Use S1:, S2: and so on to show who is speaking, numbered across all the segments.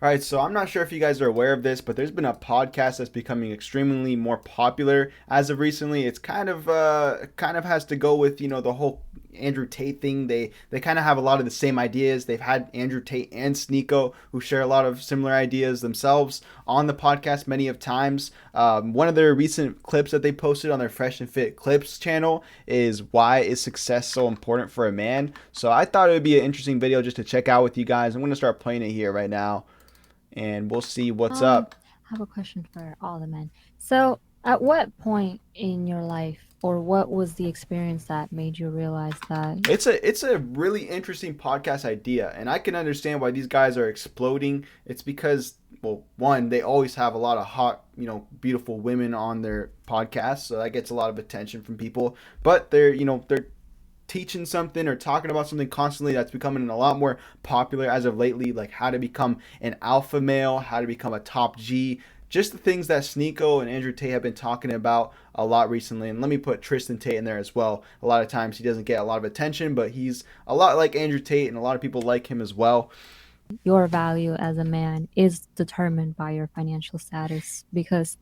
S1: All right, so I'm not sure if you guys are aware of this, but there's been a podcast that's becoming extremely more popular as of recently. It's kind of has to go with the whole Andrew Tate thing. They kind of have a lot of the same ideas. They've had Andrew Tate and Sneeko, who share a lot of similar ideas themselves, on the podcast many of times. One of their recent clips that they posted on their Fresh and Fit Clips channel is why is success so important for a man. So I thought it would be an interesting video just to check out with you guys. I'm going to start playing it here right now and we'll see what's up.
S2: I have a question for all the men. So, at what point in your life, or what was the experience that made you realize that?
S1: It's a really interesting podcast idea, and I can understand why these guys are exploding. It's because, well, one, they always have a lot of hot, beautiful women on their podcast, so that gets a lot of attention from people. But they're teaching something or talking about something constantly that's becoming a lot more popular as of lately, like how to become an alpha male, how to become a top G, just the things that Sneeko and Andrew Tate have been talking about a lot recently. And let me put Tristan Tate in there as well. A lot of times he doesn't get a lot of attention, but he's a lot like Andrew Tate and a lot of people like him as well.
S2: Your value as a man is determined by your financial status, because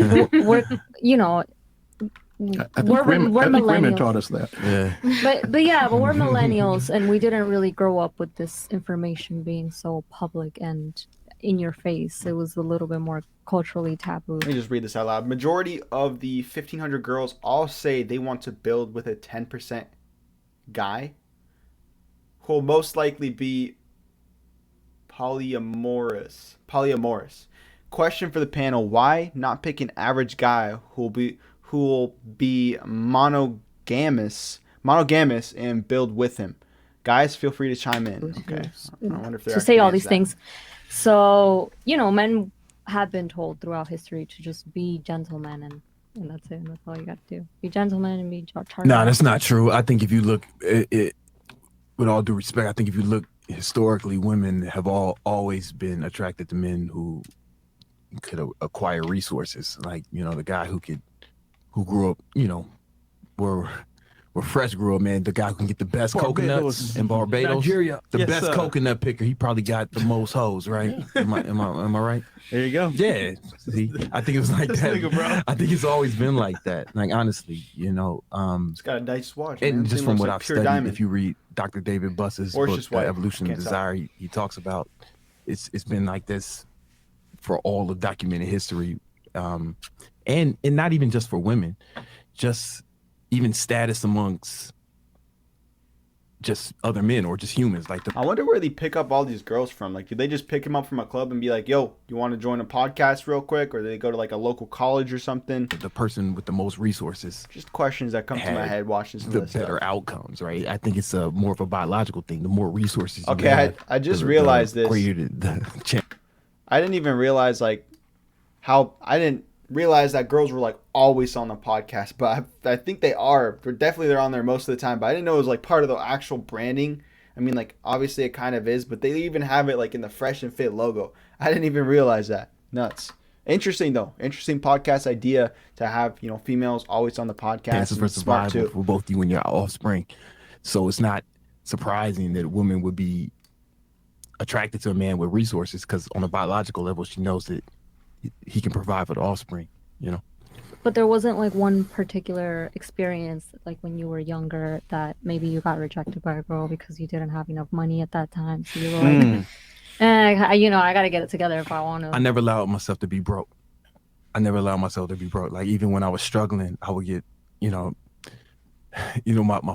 S2: we're
S3: I think women taught us that.
S4: Yeah.
S2: but we're millennials, and we didn't really grow up with this information being so public and in your face. It was a little bit more culturally taboo.
S1: Let me just read this out loud. Majority of the 1,500 girls all say they want to build with a 10% guy who will most likely be polyamorous. Question for the panel: why not pick an average guy who will be monogamous and build with him? Guys, feel free to chime in. Okay. I wonder if
S2: to say all these things. So, men have been told throughout history to just be gentlemen, and that's it. That's all you got to do. Be gentlemen and be charming.
S4: No, that's not true. I think if you look, with all due respect, I think if you look historically, women have always been attracted to men who could acquire resources. Like, the guy who grew up, where Fresh grew up, man, the guy who can get the best coconuts in Barbados,
S3: Nigeria,
S4: the best coconut picker, he probably got the most hoes, right? Am I right?
S3: There you go.
S4: Yeah. See, I think it was like that.
S3: Nigga, bro.
S4: I think it's always been like that. Like, honestly,
S1: it's got a nice watch.
S4: And
S1: man.
S4: just from what I've studied,
S1: diamond.
S4: if you read Dr. David Buss's book, The Evolution of Desire, he talks about it's been like this for all of documented history, and not even just for women, just even status amongst just other men or just humans. Like,
S1: I wonder where they pick up all these girls from. Like, do they just pick them up from a club and be like, yo, you want to join a podcast real quick? Or do they go to like a local college or something?
S4: The person with the most resources.
S1: Just questions that come to my head watching some
S4: the
S1: of this
S4: better
S1: stuff.
S4: Outcomes, right? I think it's more of a biological thing. The more resources you
S1: okay,
S4: have,
S1: I just realized this. I didn't even realize I didn't realize that girls were like always on the podcast, but I think they are. They're on there most of the time, but I didn't know it was like part of the actual branding. I mean, like, obviously it kind of is, but they even have it like in the Fresh and Fit logo. I didn't even realize that. Nuts. Interesting though. Interesting podcast idea to have, females always on the podcast.
S4: Chances for survival for both you and your offspring. So it's not surprising that a woman would be attracted to a man with resources, because on a biological level, she knows that he can provide for the offspring,
S2: But there wasn't like one particular experience, like when you were younger, that maybe you got rejected by a girl because you didn't have enough money at that time. So you were like, I got to get it together if I want to.
S4: I never allowed myself to be broke. Like, even when I was struggling, I would get, my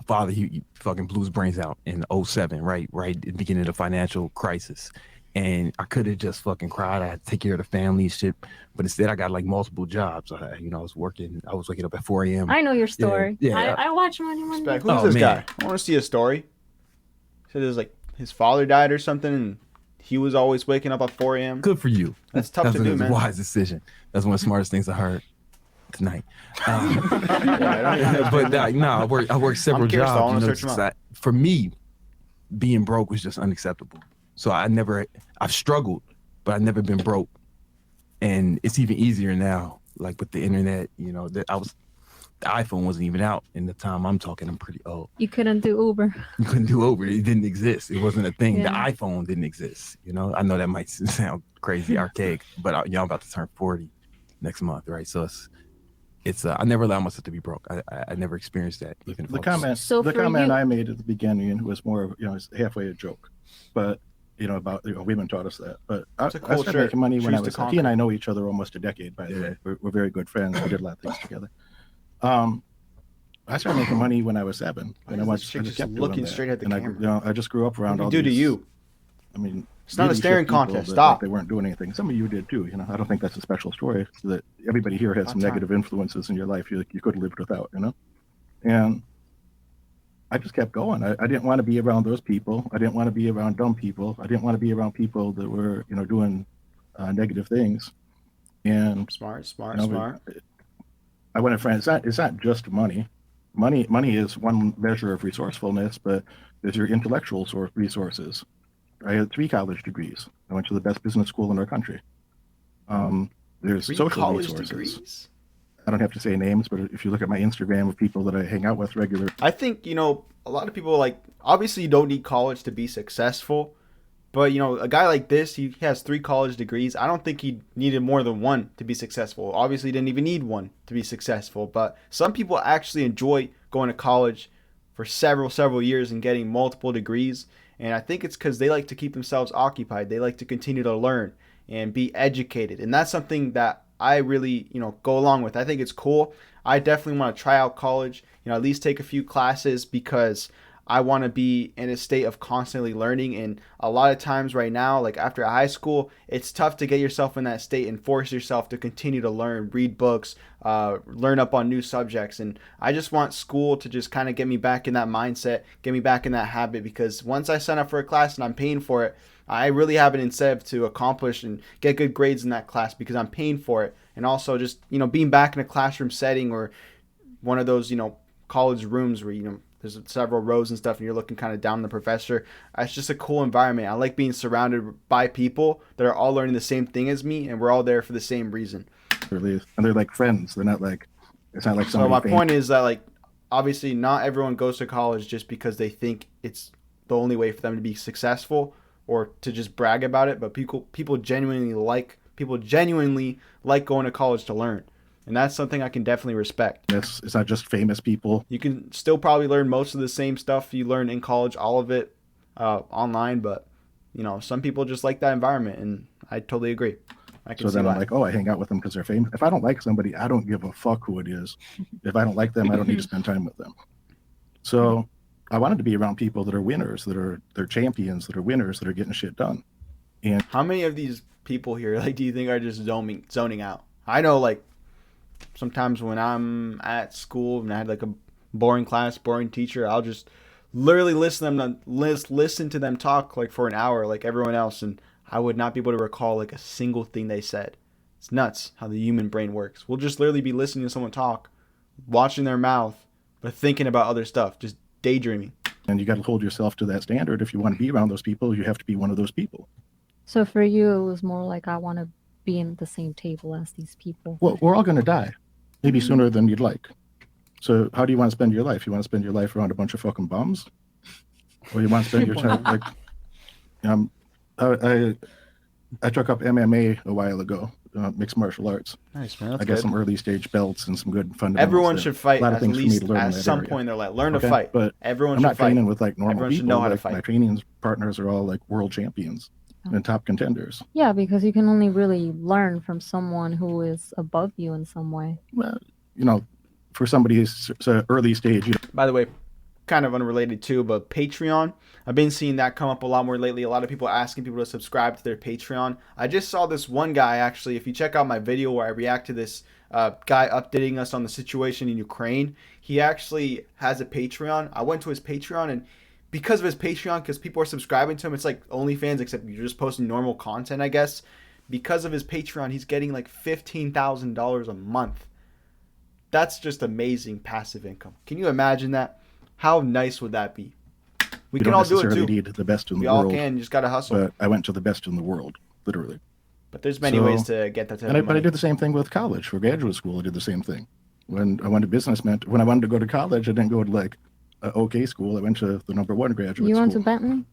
S4: father, he fucking blew his brains out in 2007, right at the beginning of the financial crisis. And I could have just fucking cried. I had to take care of the family and shit. But instead, I got like multiple jobs. I was waking up at 4 a.m.
S2: I know your story.
S4: Yeah.
S2: I watch Money.
S1: Who's this guy? I want to see a story. He said it was like his father died or something, and he was always waking up at 4 a.m.
S4: Good for you.
S1: That's tough to do, man.
S4: That's a wise decision. That's one of the smartest things I heard tonight. I worked several jobs. For me, being broke was just unacceptable. So I've struggled, but I've never been broke. And it's even easier now, like with the internet, that The iPhone wasn't even out in the time I'm talking. I'm pretty old.
S2: You couldn't do Uber.
S4: You couldn't do Uber. It didn't exist. It wasn't a thing.
S2: Yeah.
S4: The iPhone didn't exist. You know, I know that might sound crazy, archaic, but I'm about to turn 40 next month, right? So it's I never allowed myself to be broke. I never experienced that. Even
S3: the comment I made at the beginning was more, it's halfway a joke, but about women taught us that. But I started making money when I was. He and I know each other almost a decade, by the way. We're very good friends. We did a lot of things together. I started making money when I was 7, and I just kept
S1: looking straight at the camera.
S3: I just grew up around all
S1: these. Do to you?
S3: I mean,
S1: it's not a staring contest. Stop.
S3: They weren't doing anything. Some of you did too. I don't think that's a special story. So that everybody here had some negative influences in your life you could have lived without. And I just kept going. I didn't want to be around those people. I didn't want to be around dumb people. I didn't want to be around people that were doing negative things. And
S1: smart.
S3: I went to friends. It's not just money. Money is one measure of resourcefulness, but there's your intellectual resources. I had 3 college degrees. I went to the best business school in our country. There's
S1: 3
S3: social
S1: college
S3: resources.
S1: Degrees?
S3: I don't have to say names, but if you look at my Instagram of people that I hang out with regularly.
S1: I think, a lot of people obviously you don't need college to be successful, but, a guy like this, he has 3 college degrees. I don't think he needed more than 1 to be successful. Obviously, he didn't even need 1 to be successful, but some people actually enjoy going to college for several years and getting multiple degrees. And I think it's because they like to keep themselves occupied. They like to continue to learn and be educated. And that's something that I really, go along with. I think it's cool. I definitely want to try out college, at least take a few classes because I want to be in a state of constantly learning. And a lot of times right now, like after high school, it's tough to get yourself in that state and force yourself to continue to learn, read books, learn up on new subjects. And I just want school to just kind of get me back in that mindset, get me back in that habit, because once I sign up for a class and I'm paying for it, I really have an incentive to accomplish and get good grades in that class because I'm paying for it. And also just, being back in a classroom setting or one of those, college rooms where, there's several rows and stuff and you're looking kind of down on the professor. It's just a cool environment. I like being surrounded by people that are all learning the same thing as me and we're all there for the same reason.
S3: And they're like friends. They're not like, it's not like somebody.
S1: So my point is that obviously not everyone goes to college just because they think it's the only way for them to be successful or to just brag about it, but people genuinely like going to college to learn. And that's something I can definitely respect.
S3: It's not just famous people.
S1: You can still probably learn most of the same stuff you learn in college, all of it online, but some people just like that environment, and I totally agree. I can
S3: so then I'm like, I hang out with them because they're famous. If I don't like somebody, I don't give a fuck who it is. If I don't like them, I don't need to spend time with them. So I wanted to be around people that are winners, they're champions, that are winners, that are getting shit done. And
S1: how many of these people here, do you think are just zoning out? I know, sometimes when I'm at school and I had a boring class, boring teacher, I'll just literally listen to them talk for an hour like everyone else, and I would not be able to recall a single thing they said. It's nuts how the human brain works. We'll just literally be listening to someone talk, watching their mouth, but thinking about other stuff, just daydreaming.
S3: And you got to hold yourself to that standard. If you want to be around those people, you have to be one of those people.
S2: So for you, it was more like I want to be in the same table as these people.
S3: Well, we're all going to die, maybe sooner than you'd like. So how do you want to spend your life? You want to spend your life around a bunch of fucking bums? Or you want to spend your time I took up MMA a while ago, mixed martial arts.
S1: Nice, man. That's
S3: I got
S1: good.
S3: some early stage belts and some good fundamentals.
S1: Everyone should fight
S3: at
S1: least at some point in their life. Learn to fight.
S3: But
S1: everyone
S3: I'm not
S1: fight.
S3: training with normal
S1: Everyone
S3: people.
S1: Should know how to fight.
S3: My training partners are all world champions and top contenders.
S2: Yeah, because you can only really learn from someone who is above you in some way.
S3: Well, for somebody who's early stage.
S1: By the way, kind of unrelated too, but Patreon. I've been seeing that come up a lot more lately. A lot of people asking people to subscribe to their Patreon. I just saw this one guy, actually, if you check out my video where I react to this guy updating us on the situation in Ukraine, he actually has a Patreon. I went to his Patreon, and because of his Patreon, because people are subscribing to him, it's like OnlyFans, except you're just posting normal content, I guess. Because of his Patreon, he's getting $15,000 a month. That's just amazing passive income. Can you imagine that? How nice would that be? We can all do it too.
S3: You don't necessarily need the best in the
S1: world. We all can. You just got to hustle.
S3: But I went to the best in the world, literally.
S1: But there's many ways to get that type of money.
S3: But I did the same thing with college. For graduate school, I did the same thing. When I went to business when I wanted to go to college, I didn't go to like an okay school. I went to the #1 graduate school.
S2: You went to Bentley?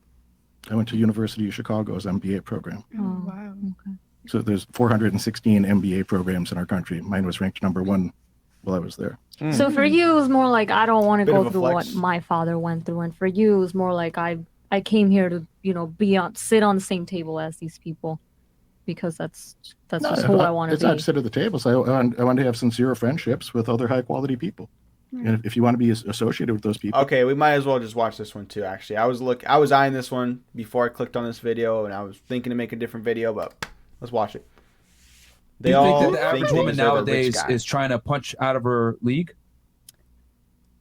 S3: I went to University of Chicago's MBA program.
S2: Oh,
S5: Wow.
S2: okay.
S3: So there's 416 MBA programs in our country. Mine was ranked #1 while I was there.
S2: So for you, it was more like, I don't want to
S1: Bit of
S2: go
S1: a
S2: through
S1: flex.
S2: what my father went through. And for you, it was more like, I came here to, sit on the same table as these people, because that's just who I want to
S3: It's not
S2: be.
S3: to sit at the tables. I want to have sincere friendships with other high quality people. And if you want to be associated with those people,
S1: Okay, we might as well just watch this one too. Actually, I was eyeing this one before I clicked on this video, and I was thinking to make a different video, but let's watch it.
S4: Do you think that the
S1: think
S4: average
S1: they
S4: woman
S1: deserve a rich
S4: nowadays
S1: guy.
S4: is trying to punch out of her league?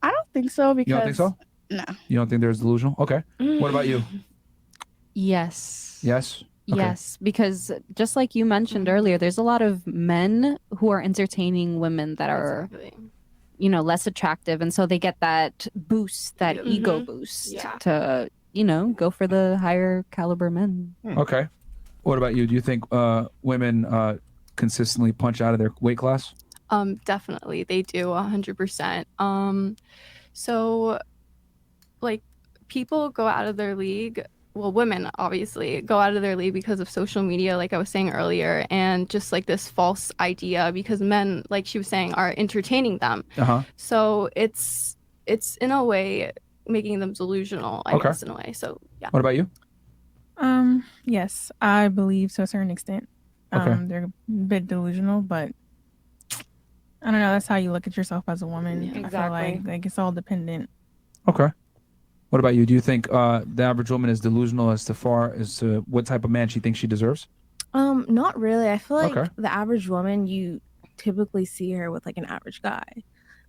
S5: I don't think so because
S4: You don't think so?
S5: No.
S4: You don't think there's delusional? Okay. What about you?
S6: Yes.
S4: Yes. Okay.
S6: Yes, because just like you mentioned earlier, there's a lot of men who are entertaining women that are, less attractive, and so they get that boost, that ego boost to, go for the higher caliber men.
S4: Okay. What about you? Do you think women consistently punch out of their weight class?
S7: Definitely they do 100%. So like people go out of their league. Well, women obviously go out of their league because of social media, like I was saying earlier, and just like this false idea because men, like she was saying, are entertaining them. So it's in a way making them delusional, I guess, in a way. So yeah.
S4: What about you?
S5: Yes, I believe to a certain extent. They're a bit delusional, but I don't know. That's how you look at yourself as a woman.
S7: Yeah,
S5: I feel like it's all dependent.
S4: Okay. What about you? Do you think the average woman is delusional as far as what type of man she thinks she deserves?
S8: Not really. I feel like
S4: Okay.
S8: the average woman, you typically see her with like an average guy.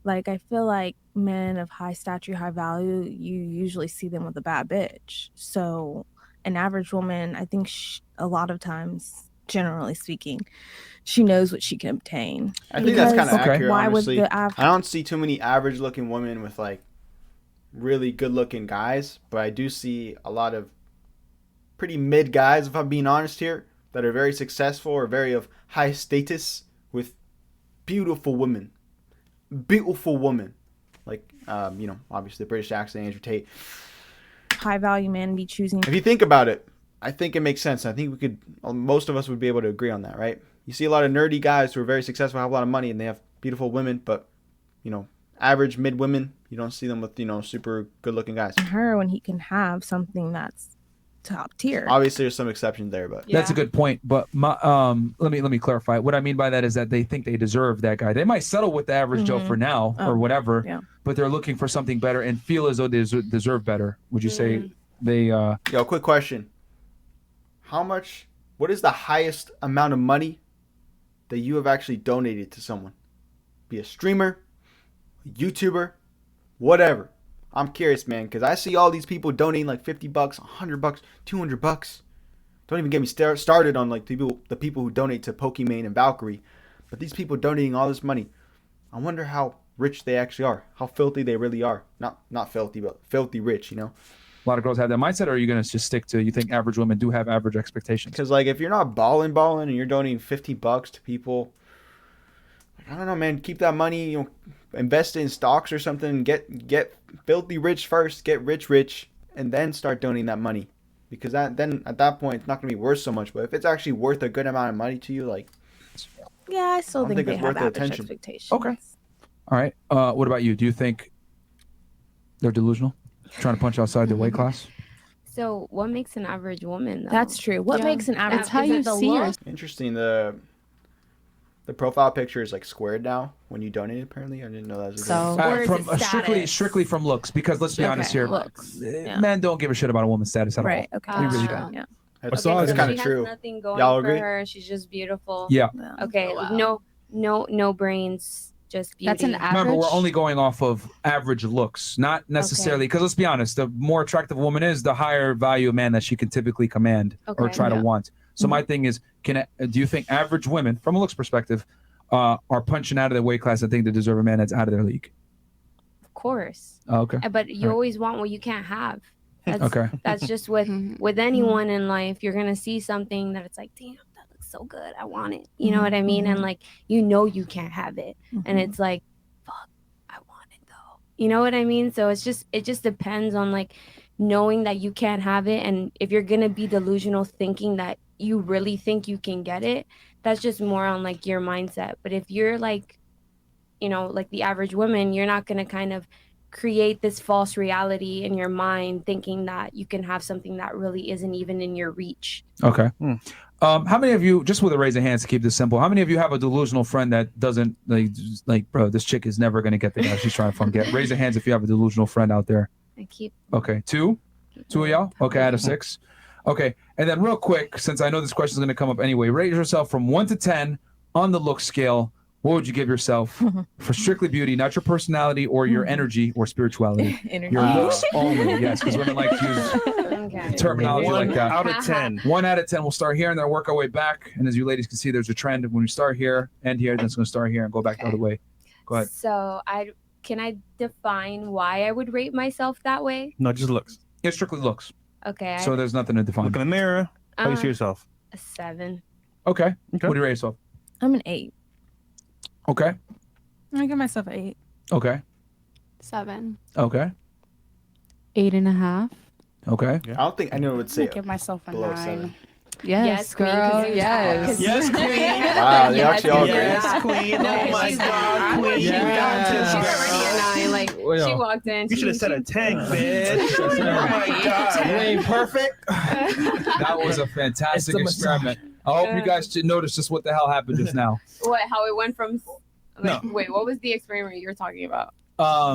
S8: Like I feel like men of high stature, high value, you usually see them with a bad bitch. So an average woman, I think a lot of times, generally speaking, she knows what she can obtain.
S1: I think that's kind of
S8: Because
S1: accurate.
S8: why would
S1: Honestly,
S8: the
S1: I don't see too many average-looking women with like really good-looking guys, but I do see a lot of pretty mid guys, if I'm being honest here, that are very successful or very of high status with beautiful women. Beautiful women. Like, obviously the British accent, Andrew Tate.
S8: high value men be choosing?
S1: If you think about it, I think it makes sense. I think most of us would be able to agree on that, right? You see a lot of nerdy guys who are very successful, have a lot of money, and they have beautiful women, but, average mid women, you don't see them with, super good looking guys.
S8: Her when he can have something that's top tier.
S1: Obviously, there's some exceptions there, but
S4: That's a good point. But my, let me clarify. What I mean by that is that they think they deserve that guy. They might settle with the average Joe for now or whatever, but they're looking for something better and feel as though they deserve better. Would you say they?
S1: Yo, quick question. What is the highest amount of money that you have actually donated to someone? Be a streamer, a YouTuber, whatever. I'm curious, man, because I see all these people donating like $50, $100, $200. Don't even get me started on like the people who donate to Pokimane and Valkyrie. But these people donating all this money, I wonder how rich they actually are, how filthy they really are. Not filthy, but filthy rich,
S4: A lot of girls have that mindset, or are you going to just stick to, you think average women do have average expectations?
S1: Because like if you're not balling and you're donating $50 to people, I don't know, man, keep that money, invest in stocks or something, get filthy rich first, get rich, and then start donating that money. Because then at that point it's not going to be worth so much. But if it's actually worth a good amount of money to you, like,
S8: Yeah, I still think they
S1: it's
S8: have
S1: worth the
S8: average
S1: attention.
S8: expectations.
S4: Okay. All right. What about you? Do you think they're delusional, trying to punch outside their weight class?
S9: So what makes an average woman, though?
S8: That's true. What makes an average?
S6: It's how
S8: is
S6: you
S8: it the
S6: see
S8: look?
S6: yourself.
S1: interesting. The profile picture is like squared now when you donate. Apparently, I didn't know that was a
S6: So-
S1: thing.
S8: Or is
S4: From
S8: it status?
S4: strictly from looks, because let's be honest here,
S8: looks. Yeah.
S4: men don't give a shit about a woman's status at
S8: Right.
S4: all.
S8: Okay.
S4: We really
S9: Ah.
S4: don't.
S8: Yeah.
S1: That's,
S3: saw
S1: that's
S3: it.
S1: kind of
S9: She
S1: true.
S9: has nothing going
S1: Y'all
S9: for
S1: agree?
S9: her. She's just beautiful.
S4: Yeah.
S8: Yeah.
S9: Okay.
S7: Wow.
S9: No brains. Just beauty.
S6: That's an average.
S4: Remember, we're only going off of average looks, not necessarily, because let's be honest, the more attractive a woman is, the higher value of man that she can typically command or
S9: Okay.
S4: try to
S8: Yeah.
S4: want. So my thing is, do you think average women, from a looks perspective, are punching out of their weight class and think they deserve a man that's out of their league?
S9: Of course.
S4: Oh, okay.
S9: But you
S4: Right.
S9: always want what you can't have. That's,
S4: Okay.
S9: That's just with anyone in life. You're gonna see something that it's like, damn, that looks so good. I want it. You know what I mean? And like, you can't have it. And it's like, fuck, I want it though. You know what I mean? So it just depends on like knowing that you can't have it, and if you're gonna be delusional thinking that you really think you can get it, that's just more on like your mindset. But if you're like, you know, like the average woman, you're not gonna kind of create this false reality in your mind thinking that you can have something that really isn't even in your reach.
S10: Okay. How many of you, just with a raise of hands to keep this simple, how many of you have a delusional friend that doesn't like bro, this chick is never going to get the guy she's trying to fucking get? Raise your hands if you have a delusional friend out there.
S9: I keep.
S10: Okay. Two of y'all? Okay, out of 6. Okay. And then real quick, since I know this question is going to come up anyway, rate yourself from 1 to 10 on the look scale. What would you give yourself for strictly beauty, not your personality or your energy or spirituality? Your looks only, yes, because women like to use terminology like that.
S3: 1 out of 10.
S10: 1 out of 10. We'll start here and then work our way back. And as you ladies can see, there's a trend. When we start here, end here, then it's going to start here and go back the other way. Go ahead.
S9: So can I define why I would rate myself that way?
S3: No, just looks.
S10: It's strictly looks.
S9: Okay.
S10: So there's nothing to define.
S3: Look in the mirror. How do you see yourself?
S9: A 7.
S10: Okay. What do you rate yourself?
S8: I'm an 8.
S10: Okay.
S5: I give myself an 8.
S10: Okay.
S7: 7.
S10: Okay.
S6: 8.5.
S10: Okay.
S1: I don't think anyone would say
S11: give myself a
S1: below
S11: 9.
S1: 7.
S6: Yes,
S9: queen,
S6: girl.
S9: 'cause you
S6: Yes.
S9: talk.
S12: Yes, queen.
S1: Wow, they actually all agree.
S12: Yes, queen. Oh my God, queen.
S9: She's
S12: Yes.
S9: already a 9. Like she walked in.
S12: You should have said a 10, bitch. Oh my God.
S10: You ain't perfect. That was a fantastic experiment. I hope you guys noticed just what the hell happened just now.
S9: What? How it went from? Like,
S10: No.
S9: Wait, what was the experiment you were talking about?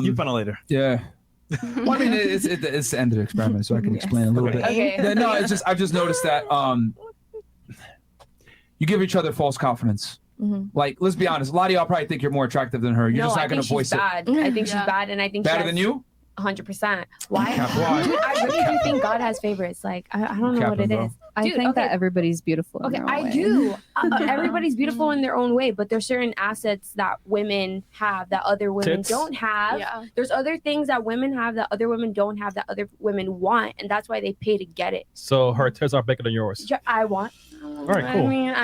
S3: You find out later.
S10: Yeah. Well, I mean, it's the end of the experiment, so I can explain a little bit.
S9: Okay.
S10: Yeah, no, it's just I've just noticed that you give each other false confidence. Like, let's be honest, a lot of y'all probably think you're more attractive than her. You're just not going to voice
S9: bad.
S10: it.
S9: I think she's bad, and I think
S10: Better
S9: she has
S10: than you?
S9: 100%. Why?
S10: Why?
S9: Dude, I really do think God has favorites. Like I don't know what it is.
S6: I
S9: Dude,
S6: think
S9: okay.
S6: that everybody's beautiful. in
S9: Okay,
S6: their own
S9: I
S6: way.
S9: do. Everybody's beautiful in their own way, but there's certain assets that women have that other women
S3: Tits.
S9: don't have.
S7: Yeah.
S9: There's other things that women have that other women don't have that other women want, and that's why they pay to get it.
S3: So her tits are bigger than yours.
S9: I want.
S3: right, cool.
S9: I mean,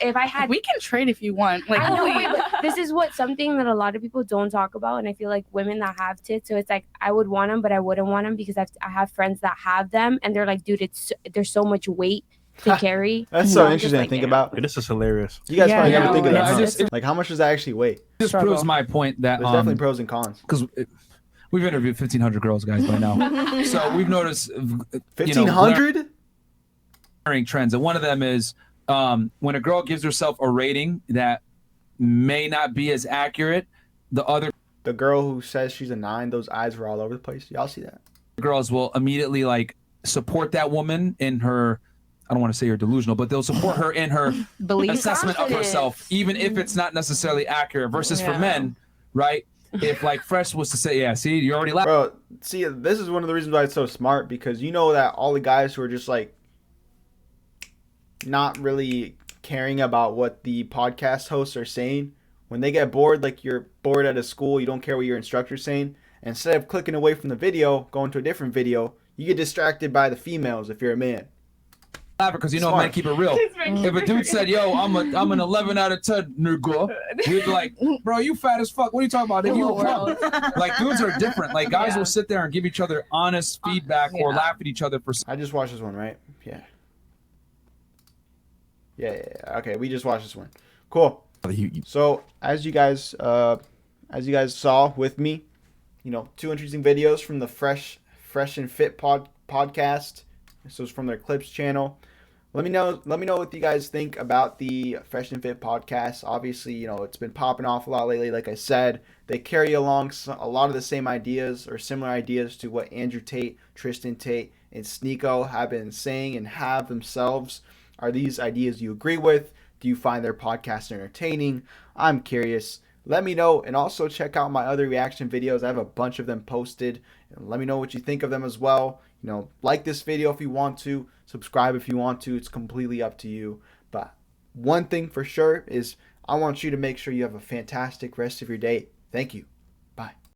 S9: if I had,
S11: We can trade if you want. Like,
S9: I know,
S11: really.
S9: but this is something that a lot of people don't talk about, and I feel like women that have tits, so it's like I would want them, but I wouldn't want them because I have friends that have them, and they're like, dude, there's so much weight to carry.
S1: That's
S9: So
S1: so
S9: I'm just
S1: interesting
S9: like,
S1: to think
S9: yeah.
S1: about.
S3: This is hilarious.
S1: You guys probably
S11: Yeah,
S1: never think of
S10: no,
S1: that.
S10: I
S1: huh?
S10: just-
S1: Like, how much does that actually weigh?
S10: This
S11: Struggle.
S10: proves my point that
S1: There's definitely pros and cons.
S10: because we've interviewed 1,500 girls, guys, by now. So we've noticed
S1: 1,500?
S10: glaring trends, and one of them is when a girl gives herself a rating that may not be as accurate,
S1: The girl who says she's a 9, those eyes were all over the place. Y'all see that?
S10: girls will immediately like support that woman in her. I don't want to say you're delusional, but they'll support her in her
S6: Belief.
S10: assessment of herself, even if it's not necessarily accurate. Versus for men, right? If like Fresh was to say, yeah, see, you already laughed.
S1: Bro, see, this is one of the reasons why it's so smart, because you know that all the guys who are just like not really caring about what the podcast hosts are saying, when they get bored, like you're bored at a school, you don't care what your instructor's saying, instead of clicking away from the video, going to a different video, you get distracted by the females if you're a man.
S10: Because you know,
S1: Smart.
S10: men keep it real. If a dude said, "Yo, I'm an 11 out of 10, nigga," we'd be like, "Bro, you fat as fuck. What are you talking about? Nigga, you a punk." Like dudes are different. Like guys will sit there and give each other honest feedback or laugh at each other for.
S1: I just watched this one, right? Yeah. Okay, we just watched this one. Cool. So as you guys saw with me, 2 interesting videos from the Fresh and Fit podcast. This was from their Clips channel. Let me know what you guys think about the Fresh and Fit podcast. Obviously, it's been popping off a lot lately. Like I said, they carry along a lot of the same ideas or similar ideas to what Andrew Tate, Tristan Tate, and Sneeko have been saying and have themselves. Are these ideas you agree with? Do you find their podcast entertaining? I'm curious. Let me know, and also check out my other reaction videos. I have a bunch of them posted, and let me know what you think of them as well. Like this video if you want to, subscribe if you want to. It's completely up to you. But one thing for sure is I want you to make sure you have a fantastic rest of your day. Thank you.